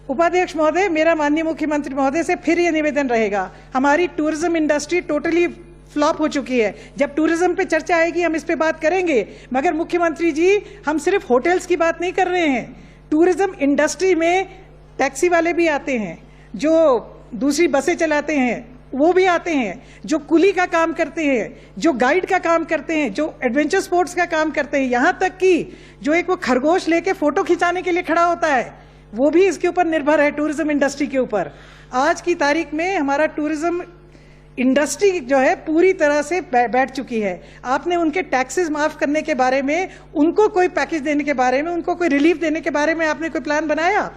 उपाध्यक्ष महोदय, मेरा माननीय मुख्यमंत्री महोदय से फिर ये निवेदन रहेगा, हमारी टूरिज्म इंडस्ट्री टोटली फ्लॉप हो चुकी है। जब टूरिज्म पे चर्चा आएगी हम इस पे बात करेंगे, मगर मुख्यमंत्री जी हम सिर्फ होटल्स की बात नहीं कर रहे हैं। टूरिज्म इंडस्ट्री में टैक्सी वाले भी आते हैं, जो दूसरी बसें चलाते हैं वो भी आते हैं, जो कुली का काम करते हैं, जो गाइड का काम करते हैं, जो एडवेंचर स्पोर्ट्स का काम करते हैं, यहाँ तक कि जो एक वो खरगोश लेके फोटो खिंचाने के लिए खड़ा होता है वो भी इसके ऊपर निर्भर है, टूरिज्म इंडस्ट्री के ऊपर। आज की तारीख में हमारा टूरिज्म इंडस्ट्री जो है पूरी तरह से बैठ चुकी है। आपने उनके टैक्सेस माफ करने के बारे में, उनको कोई पैकेज देने के बारे में, उनको कोई रिलीफ देने के बारे में आपने कोई प्लान बनाया?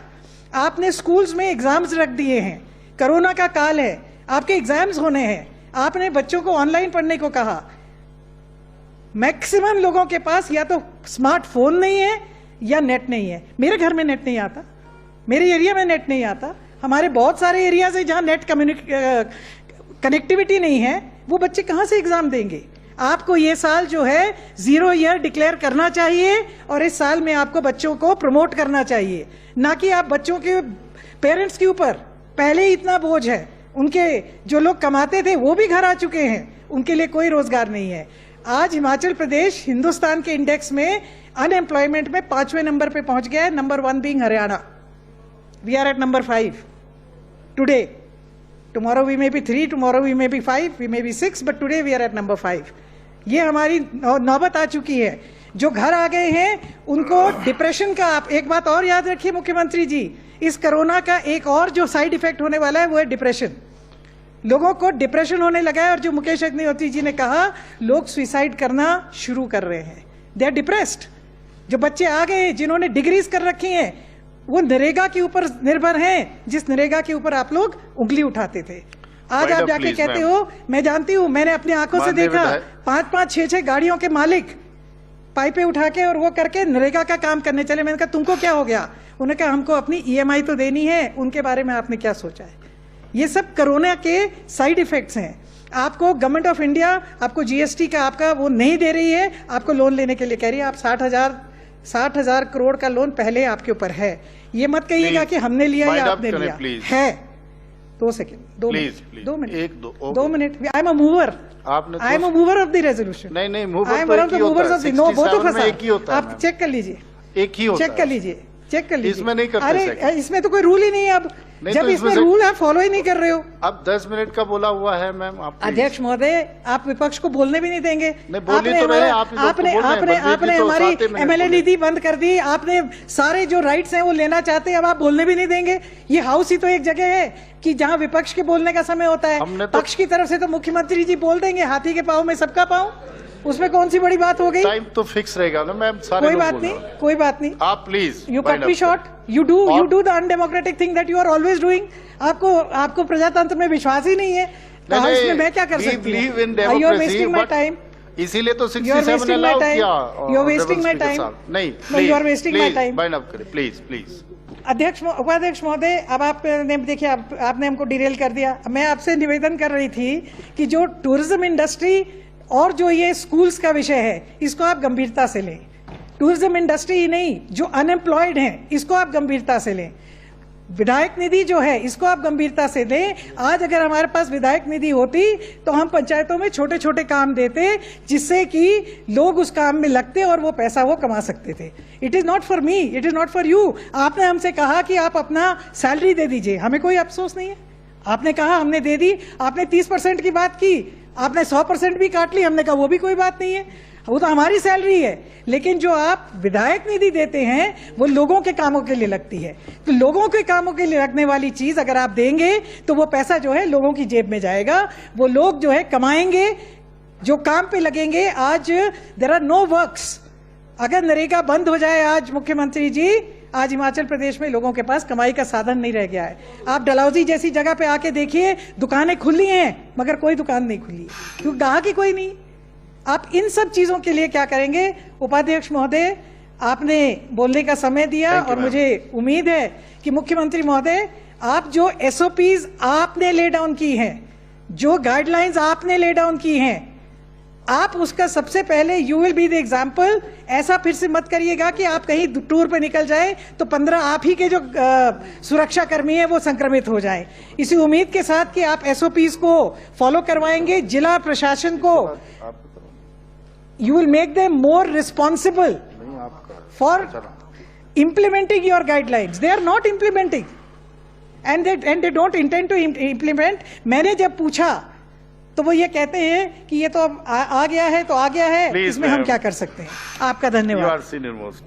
आपने स्कूल्स में एग्जाम्स रख दिए हैं, कोरोना का काल है, आपके एग्जाम्स होने हैं, आपने बच्चों को ऑनलाइन पढ़ने को कहा। मैक्सिमम लोगों के पास या तो स्मार्टफोन नहीं है या नेट नहीं है। मेरे घर में नेट नहीं आता, मेरे एरिया में नेट नहीं आता, हमारे बहुत सारे एरियाज है जहां नेट कनेक्टिविटी नहीं है। वो बच्चे कहां से एग्जाम देंगे? आपको ये साल जो है 0 ईयर डिक्लेयर करना चाहिए और इस साल में आपको बच्चों को प्रमोट करना चाहिए, ना कि आप बच्चों के पेरेंट्स के ऊपर पहले ही इतना बोझ है। उनके जो लोग कमाते थे वो भी घर आ चुके हैं, उनके लिए कोई रोजगार नहीं है। आज हिमाचल प्रदेश हिंदुस्तान के इंडेक्स में अनएम्प्लॉयमेंट में 5वें नंबर पे पहुंच गया है, number 1 being Haryana. We are at number 5 today. Tomorrow we may be 3, tomorrow we may be 5, we may be 6, but today we are at number 5। ये हमारी नौबत आ चुकी है। जो घर आ गए हैं उनको डिप्रेशन का, आप एक बात और याद रखिए मुख्यमंत्री जी, इस कोरोना का एक और जो साइड इफेक्ट होने वाला है वो है डिप्रेशन। लोगों को डिप्रेशन होने लगा है और जो मुकेश अग्निहोत्री जी ने कहा, लोग सुसाइड करना शुरू कर रहे हैं, दे आर डिप्रेस्ड। जो बच्चे आ गए जिन्होंने डिग्रीज कर रखी हैं वो नरेगा के ऊपर निर्भर हैं, जिस नरेगा के ऊपर आप लोग उंगली उठाते थे। आज आप जाके कहते हो, मैं जानती हूं, मैंने अपनी आंखों से देखा 5-5, 6-6 गाड़ियों के मालिक पाइपें उठा के और वो करके नरेगा का काम करने चले। मैंने कहा तुमको क्या हो गया? उन्होंने कहा हमको अपनी EMI तो देनी है। उनके बारे में आपने क्या सोचा है? ये सब कोरोना के साइड इफेक्ट्स हैं। आपको गवर्नमेंट ऑफ इंडिया आपको GST का आपका वो नहीं दे रही है, आपको लोन लेने के लिए कह रही है। आप 60,000 करोड़ का लोन पहले आपके ऊपर है। ये मत कहिएगा कि हमने लिया या आपने लिया है। 2 second, 2 minute. I am a mover, I am a mover of the resolution. नहीं, mover I am one of the movers of the, no both of us. आप चेक कर लीजिए, एक ही होता है, चेक कर लीजिए, चेक कर लीजिए। इसमें नहीं करते। अरे इसमें तो कोई रूल ही नहीं है। अब जब तो इसमें रूल है, फॉलो ही नहीं कर रहे हो। अब 10 मिनट का बोला हुआ है मैम। आप अध्यक्ष महोदय, आप विपक्ष को बोलने भी नहीं देंगे। आपने हमारी MLA निधि बंद कर दी, आपने सारे जो राइट्स हैं वो लेना चाहते हैं, अब आप बोलने भी नहीं देंगे। ये हाउस ही तो एक जगह है कि जहां विपक्ष के बोलने का समय होता है। पक्ष की तरफ से तो मुख्यमंत्री जी बोल देंगे, हाथी के पाँव में सबका पाँव, उसमें कौन सी बड़ी बात हो गई? टाइम तो फिक्स रहेगा ना मैम। सारे कोई बात नहीं, कोई बात नहीं। आप please you cut me short, you do the undemocratic thing that you are always doing. आपको प्रजातंत्र में विश्वास ही नहीं है। इसमें मैं क्या कर सकती हूँ? You are wasting my time. इसीलिए तो 67 अलाउ किया। You are wasting my time. नहीं, you are wasting my time. Bind up करें प्लीज। उपाध्यक्ष महोदय, अब आपने देखिए, आपने हमको डिरेल कर दिया। मैं आपसे निवेदन कर रही थी कि जो टूरिज्म इंडस्ट्री और जो ये स्कूल्स का विषय है, इसको आप गंभीरता से लें। टूरिज्म इंडस्ट्री ही नहीं, जो अनएम्प्लॉयड हैं इसको आप गंभीरता से लें। विधायक निधि जो है इसको आप गंभीरता से लें। आज अगर हमारे पास विधायक निधि होती तो हम पंचायतों में छोटे छोटे काम देते, जिससे कि लोग उस काम में लगते और वो पैसा वो कमा सकते थे। It is not for me, it is not for you. आपने हमसे कहा कि आप अपना सैलरी दे दीजिए, हमें कोई अफसोस नहीं है। आपने कहा, हमने दे दी। आपने 30% की बात की, आपने 100% भी काट ली, हमने कहा वो भी कोई बात नहीं है, वो तो हमारी सैलरी है। लेकिन जो आप विधायक निधि देते हैं वो लोगों के कामों के लिए लगती है। तो लोगों के कामों के लिए लगने वाली चीज अगर आप देंगे तो वो पैसा जो है लोगों की जेब में जाएगा, वो लोग जो है कमाएंगे, जो काम पे लगेंगे। आज देयर आर नो वर्क्स। अगर नरेगा बंद हो जाए आज मुख्यमंत्री जी, आज हिमाचल प्रदेश में लोगों के पास कमाई का साधन नहीं रह गया है। आप डलहौजी जैसी जगह पे आके देखिए, दुकानें खुली हैं मगर कोई दुकान नहीं खुली है, क्योंकि ग्राहक ही कोई नहीं। आप इन सब चीजों के लिए क्या करेंगे? उपाध्यक्ष महोदय, आपने बोलने का समय दिया और मुझे उम्मीद है कि मुख्यमंत्री महोदय, आप जो SOPs आपने ले डाउन की हैं, जो गाइडलाइंस आपने ले डाउन की हैं, आप उसका सबसे पहले you will be the example. ऐसा फिर से मत करिएगा कि आप कहीं टूर पे निकल जाए तो 15 आप ही के जो सुरक्षा कर्मी हैं वो संक्रमित हो जाए। इसी उम्मीद के साथ कि आप एसओपीज को फॉलो करवाएंगे, जिला प्रशासन को you will make them more responsible for implementing your guidelines. They are not implementing and they don't intend to implement. मैंने जब पूछा तो वो ये कहते हैं कि ये तो अब आ गया है तो आ गया है, Please, इसमें हम क्या कर सकते हैं। आपका धन्यवाद। You are senior most.